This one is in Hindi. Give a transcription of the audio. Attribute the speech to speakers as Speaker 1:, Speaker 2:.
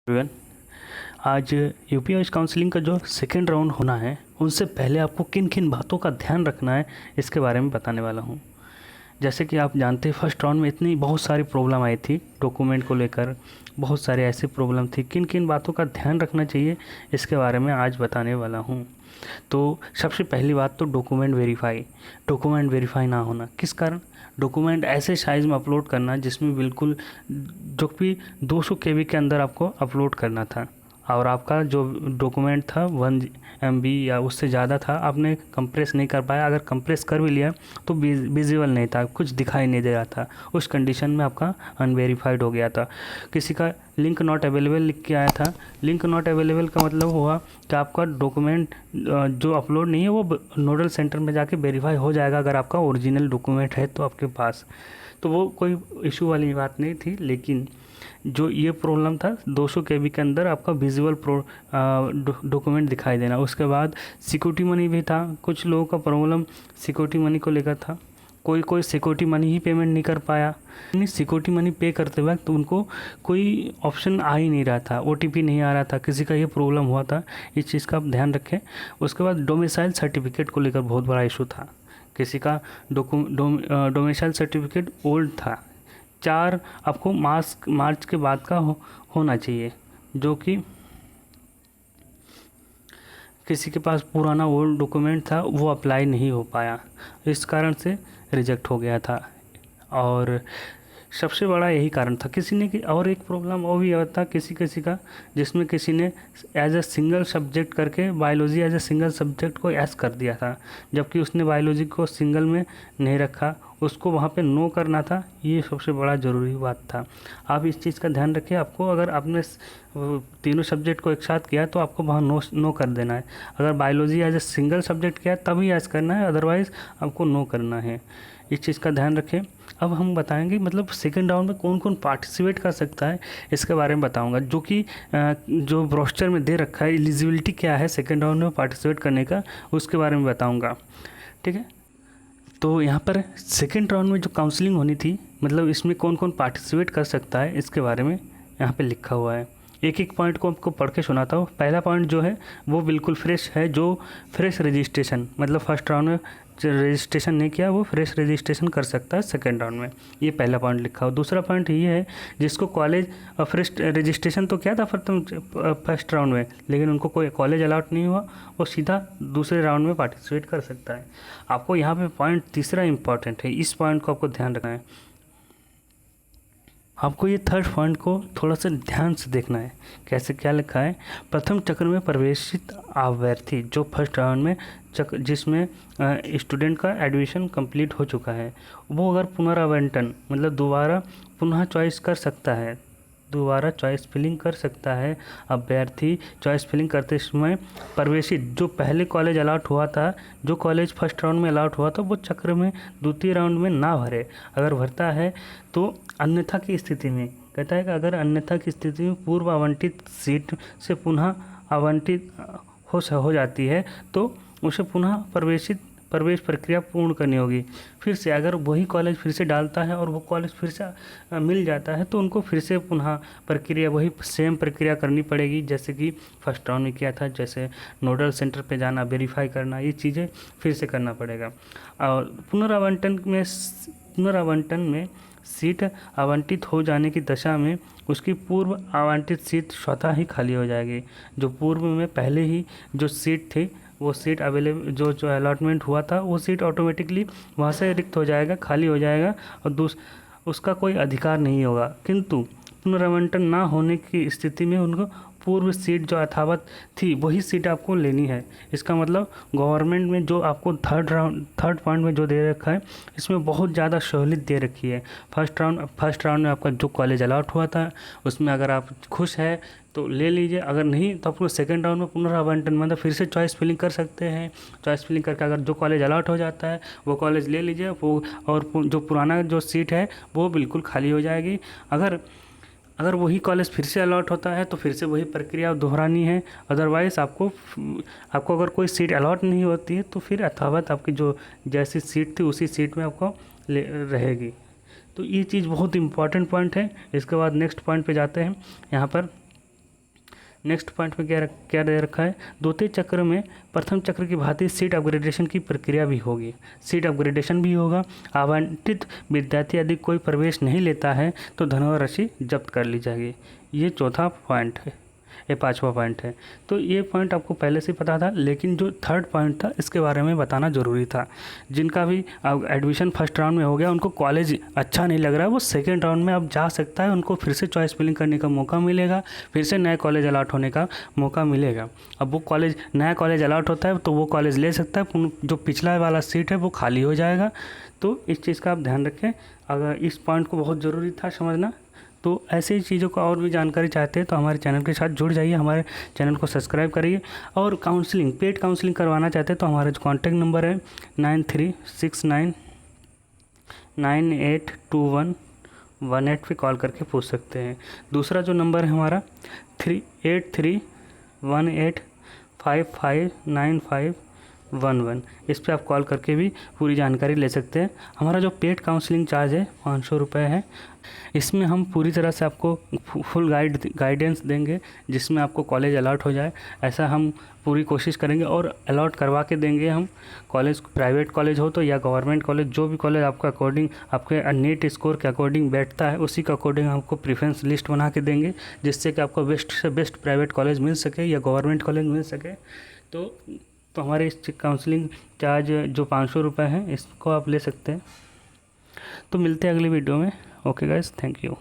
Speaker 1: एवरीवन, आज यूपीएससी काउंसलिंग का जो सेकेंड राउंड होना है उनसे पहले आपको किन किन बातों का ध्यान रखना है इसके बारे में बताने वाला हूँ। जैसे कि आप जानते हैं फर्स्ट राउंड में इतनी बहुत सारी प्रॉब्लम आई थी डॉक्यूमेंट को लेकर, बहुत सारे ऐसी प्रॉब्लम थी। किन किन बातों का ध्यान रखना चाहिए इसके बारे में आज बताने वाला हूँ। तो सबसे पहली बात तो डॉक्यूमेंट वेरीफाई ना होना। किस कारण? डॉक्यूमेंट ऐसे साइज़ में अपलोड करना जिसमें बिल्कुल जो कि 200 केबी के अंदर आपको अपलोड करना था और आपका जो डॉक्यूमेंट था 1 MB या उससे ज़्यादा था, आपने कंप्रेस नहीं कर पाया। अगर कंप्रेस कर भी लिया तो विजिबल नहीं था, कुछ दिखाई नहीं दे रहा था। उस कंडीशन में आपका अनवेरीफाइड हो गया था। किसी का लिंक नॉट अवेलेबल लिख के आया था। लिंक नॉट अवेलेबल का मतलब हुआ कि आपका डॉक्यूमेंट जो अपलोड नहीं है वो नोडल सेंटर में जाके वेरीफाई हो जाएगा अगर आपका ओरिजिनल डॉक्यूमेंट है तो आपके पास। तो वो कोई इशू वाली बात नहीं थी, लेकिन जो ये प्रॉब्लम था 200 केबी के अंदर आपका विजुअल डॉक्यूमेंट दिखाई देना। उसके बाद सिक्योरिटी मनी भी था। कुछ लोगों का प्रॉब्लम सिक्योरिटी मनी को लेकर था। कोई सिक्योरिटी मनी ही पेमेंट नहीं कर पाया। सिक्योरिटी मनी पे करते वक्त तो उनको कोई ऑप्शन आ ही नहीं रहा था, OTP नहीं आ रहा था। किसी का ये प्रॉब्लम हुआ था, इस चीज़ का आप ध्यान रखें। उसके बाद डोमिसाइल सर्टिफिकेट को लेकर बहुत बड़ा इशू था। किसी का डोमिसाइल सर्टिफिकेट ओल्ड था, 4 आपको मार्च के बाद का होना चाहिए, जो कि किसी के पास पुराना ओल्ड डॉक्यूमेंट था वो अप्लाई नहीं हो पाया, इस कारण से रिजेक्ट हो गया था। और सबसे बड़ा यही कारण था। किसी ने की और एक प्रॉब्लम वो भी था किसी का, जिसमें किसी ने एज ए सिंगल सब्जेक्ट करके biology as a single subject को एस कर दिया था, जबकि उसने बायोलॉजी को सिंगल में नहीं रखा, उसको वहाँ पे नो करना था। ये सबसे बड़ा ज़रूरी बात था। आप इस चीज़ का ध्यान रखिए। आपको अगर आपने तीनों सब्जेक्ट को एक साथ किया तो आपको वहाँ नो कर देना है। अगर biology as a single subject किया तभी एस करना है, अदरवाइज़ आपको नो करना है। इस चीज़ का ध्यान रखें। अब हम बताएंगे मतलब सेकेंड राउंड में कौन कौन पार्टिसिपेट कर सकता है इसके बारे में बताऊंगा, जो कि जो ब्रोस्टर में दे रखा है एलिजिबिलिटी क्या है सेकेंड राउंड में पार्टिसिपेट करने का, उसके बारे में बताऊंगा। ठीक है, तो यहाँ पर सेकेंड राउंड में जो काउंसलिंग होनी थी, मतलब इसमें कौन कौन पार्टिसिपेट कर सकता है इसके बारे में यहाँ पे लिखा हुआ है। एक एक पॉइंट को आपको पढ़ के सुनाता हूँ। पहला पॉइंट जो है वो बिल्कुल फ्रेश है, जो फ्रेश रजिस्ट्रेशन मतलब फर्स्ट राउंड में जो रजिस्ट्रेशन नहीं किया वो फ्रेश रजिस्ट्रेशन कर सकता है सेकेंड राउंड में। ये पहला पॉइंट लिखा हो। दूसरा पॉइंट ये है जिसको कॉलेज फ्रेश रजिस्ट्रेशन तो किया था फर्स्ट राउंड में, लेकिन उनको कोई कॉलेज अलाउट नहीं हुआ, वो सीधा दूसरे राउंड में पार्टिसिपेट कर सकता है। आपको यहाँ पे पॉइंट तीसरा इंपॉर्टेंट है, इस पॉइंट को आपको ध्यान रखना है। आपको ये थर्ड पॉइंट को थोड़ा सा ध्यान से देखना है। कैसे, क्या लिखा है? प्रथम चक्र में प्रवेशित अभ्यर्थी जो फर्स्ट राउंड में जिसमें स्टूडेंट का एडमिशन कंप्लीट हो चुका है, वो अगर पुनरावंटन मतलब दोबारा पुनः चॉइस कर सकता है, दोबारा चॉइस फिलिंग कर सकता है। अभ्यर्थी चॉइस फिलिंग करते समय प्रवेशित जो पहले कॉलेज अलाउट हुआ था, जो कॉलेज फर्स्ट राउंड में अलाउट हुआ था, वो चक्र में द्वितीय राउंड में ना भरे। अगर भरता है तो अन्यथा की स्थिति में कहता है कि अगर अन्यथा की स्थिति में पूर्व आवंटित सीट से पुनः आवंटित हो जाती है तो उसे पुनः प्रवेश प्रक्रिया पूर्ण करनी होगी। फिर से अगर वही कॉलेज फिर से डालता है और वो कॉलेज फिर से मिल जाता है तो उनको फिर से पुनः प्रक्रिया वही सेम प्रक्रिया करनी पड़ेगी जैसे कि फर्स्ट राउंड में किया था। जैसे नोडल सेंटर पे जाना, वेरीफाई करना, ये चीज़ें फिर से करना पड़ेगा। और पुनरावंटन में सीट आवंटित हो जाने की दशा में उसकी पूर्व आवंटित सीट स्वतः ही खाली हो जाएगी। जो पूर्व में पहले ही जो सीट थी वो सीट अवेलेबल जो अलॉटमेंट हुआ था वो सीट ऑटोमेटिकली वहाँ से रिक्त हो जाएगा, खाली हो जाएगा और उसका कोई अधिकार नहीं होगा। किंतु पुनरावंटन ना होने की स्थिति में उनको पूर्व सीट जो यथावत थी वही सीट आपको लेनी है। इसका मतलब गवर्नमेंट में जो आपको थर्ड पॉइंट में जो दे रखा है इसमें बहुत ज़्यादा सहूलियत दे रखी है। फर्स्ट राउंड में आपका जो कॉलेज अलाउट हुआ था उसमें अगर आप खुश है तो ले लीजिए, अगर नहीं तो आपको सेकेंड राउंड में पुनरावंटन मतलब फिर से चॉइस फिलिंग कर सकते हैं। चॉइस फिलिंग करके अगर जो कॉलेज अलाउट हो जाता है वो कॉलेज ले लीजिए, वो और जो पुराना जो सीट है वो बिल्कुल खाली हो जाएगी। अगर वही कॉलेज फिर से अलॉट होता है तो फिर से वही प्रक्रिया दोहरानी है। अदरवाइज़ आपको अगर कोई सीट अलॉट नहीं होती है तो फिर यथावत आपकी जो जैसी सीट थी उसी सीट में आपको रहेगी। तो ये चीज़ बहुत इंपॉर्टेंट पॉइंट है। इसके बाद नेक्स्ट पॉइंट पे जाते हैं। यहाँ पर नेक्स्ट पॉइंट में क्या दे रखा है, द्वितीय चक्र में प्रथम चक्र की भांति सीट अपग्रेडेशन की प्रक्रिया भी होगी। सीट अपग्रेडेशन भी होगा। आवंटित विद्यार्थी यदि कोई प्रवेश नहीं लेता है तो धनराशि जब्त कर ली जाएगी। ये चौथा पॉइंट है, ये पांचवा पॉइंट है। तो ये पॉइंट आपको पहले से पता था, लेकिन जो थर्ड पॉइंट था इसके बारे में बताना ज़रूरी था। जिनका भी एडमिशन फर्स्ट राउंड में हो गया, उनको कॉलेज अच्छा नहीं लग रहा है, वो सेकेंड राउंड में अब जा सकता है, उनको फिर से चॉइस फिलिंग करने का मौका मिलेगा, फिर से नए कॉलेज अलॉट होने का मौका मिलेगा। अब वो कॉलेज, नया कॉलेज अलॉट होता है तो वो कॉलेज ले सकता है, जो पिछला वाला सीट है वो खाली हो जाएगा। तो इस चीज़ का आप ध्यान रखें। अगर इस पॉइंट को बहुत ज़रूरी था समझना। तो ऐसे ही चीज़ों का और भी जानकारी चाहते हैं तो हमारे चैनल के साथ जुड़ जाइए, हमारे चैनल को सब्सक्राइब करिए। और काउंसलिंग, पेड काउंसलिंग करवाना चाहते हैं तो हमारा जो कॉन्टैक्ट नंबर है 9369982118 पे कॉल करके पूछ सकते हैं। दूसरा जो नंबर है हमारा 3831855951, इस पर आप कॉल करके भी पूरी जानकारी ले सकते हैं। हमारा जो पेड काउंसलिंग चार्ज है 500 रुपये है। इसमें हम पूरी तरह से आपको फुल गाइडेंस देंगे, जिसमें आपको कॉलेज अलॉट हो जाए ऐसा हम पूरी कोशिश करेंगे, और अलॉट करवा के देंगे हम कॉलेज। प्राइवेट कॉलेज हो तो या गवर्नमेंट कॉलेज, जो भी कॉलेज आपका अकॉर्डिंग, आपके नीट स्कोर के अकॉर्डिंग बैठता है, उसी के अकॉर्डिंग आपको प्रेफरेंस लिस्ट बना के देंगे, जिससे कि आपको बेस्ट से बेस्ट प्राइवेट कॉलेज मिल सके या गवर्नमेंट कॉलेज मिल सके। तो हमारे इस काउंसलिंग चार्ज जो 500 रुपये है, इसको आप ले सकते हैं। तो मिलते हैं अगली वीडियो में। Okay guys, thank you.